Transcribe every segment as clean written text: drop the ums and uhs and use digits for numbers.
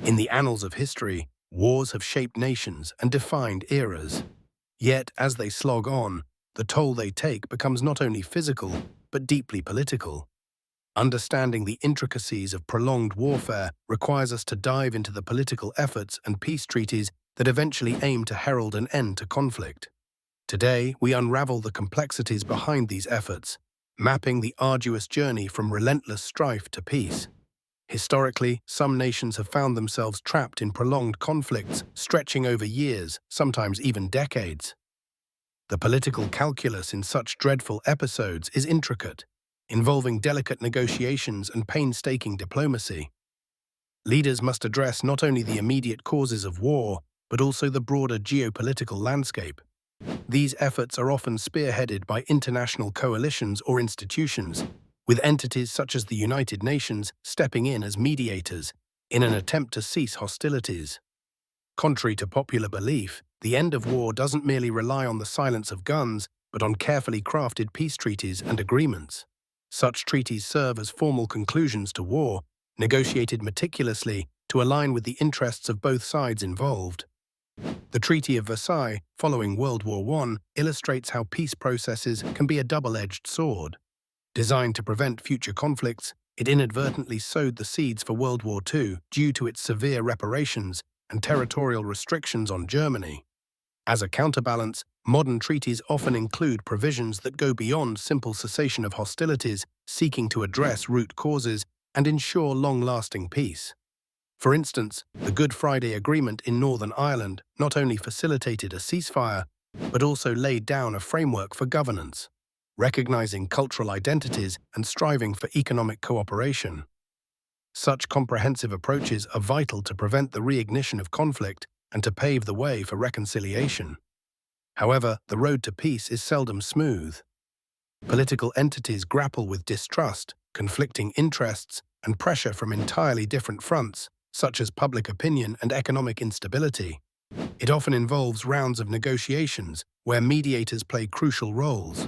In the annals of history, wars have shaped nations and defined eras. Yet, as they slog on, the toll they take becomes not only physical, but deeply political. Understanding the intricacies of prolonged warfare requires us to dive into the political efforts and peace treaties that eventually aim to herald an end to conflict. Today, we unravel the complexities behind these efforts, mapping the arduous journey from relentless strife to peace. Historically, some nations have found themselves trapped in prolonged conflicts stretching over years, sometimes even decades. The political calculus in such dreadful episodes is intricate, involving delicate negotiations and painstaking diplomacy. Leaders must address not only the immediate causes of war, but also the broader geopolitical landscape. These efforts are often spearheaded by international coalitions or institutions, with entities such as the United Nations stepping in as mediators in an attempt to cease hostilities. Contrary to popular belief, the end of war doesn't merely rely on the silence of guns, but on carefully crafted peace treaties and agreements. Such treaties serve as formal conclusions to war, negotiated meticulously to align with the interests of both sides involved. The Treaty of Versailles, following World War I, illustrates how peace processes can be a double-edged sword. Designed to prevent future conflicts, it inadvertently sowed the seeds for World War II due to its severe reparations and territorial restrictions on Germany. As a counterbalance, modern treaties often include provisions that go beyond simple cessation of hostilities, seeking to address root causes and ensure long-lasting peace. For instance, the Good Friday Agreement in Northern Ireland not only facilitated a ceasefire, but also laid down a framework for governance, recognizing cultural identities and striving for economic cooperation. Such comprehensive approaches are vital to prevent the reignition of conflict and to pave the way for reconciliation. However, the road to peace is seldom smooth. Political entities grapple with distrust, conflicting interests, and pressure from entirely different fronts, such as public opinion and economic instability. It often involves rounds of negotiations where mediators play crucial roles.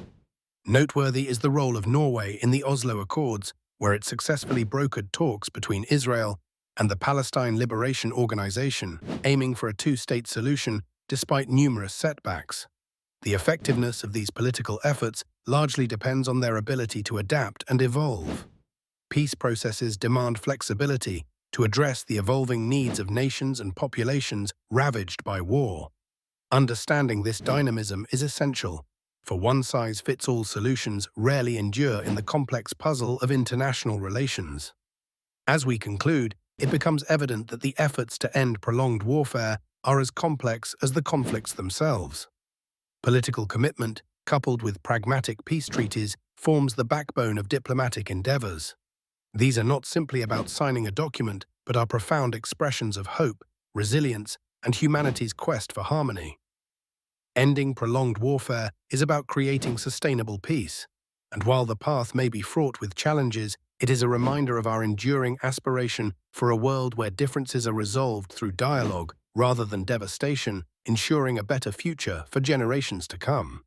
Noteworthy is the role of Norway in the Oslo Accords, where it successfully brokered talks between Israel and the Palestine Liberation Organization, aiming for a two-state solution despite numerous setbacks. The effectiveness of these political efforts largely depends on their ability to adapt and evolve. Peace processes demand flexibility to address the evolving needs of nations and populations ravaged by war. Understanding this dynamism is essential, for one-size-fits-all solutions rarely endure in the complex puzzle of international relations. As we conclude, it becomes evident that the efforts to end prolonged warfare are as complex as the conflicts themselves. Political commitment, coupled with pragmatic peace treaties, forms the backbone of diplomatic endeavors. These are not simply about signing a document, but are profound expressions of hope, resilience, and humanity's quest for harmony. Ending prolonged warfare is about creating sustainable peace, and while the path may be fraught with challenges, it is a reminder of our enduring aspiration for a world where differences are resolved through dialogue rather than devastation, ensuring a better future for generations to come.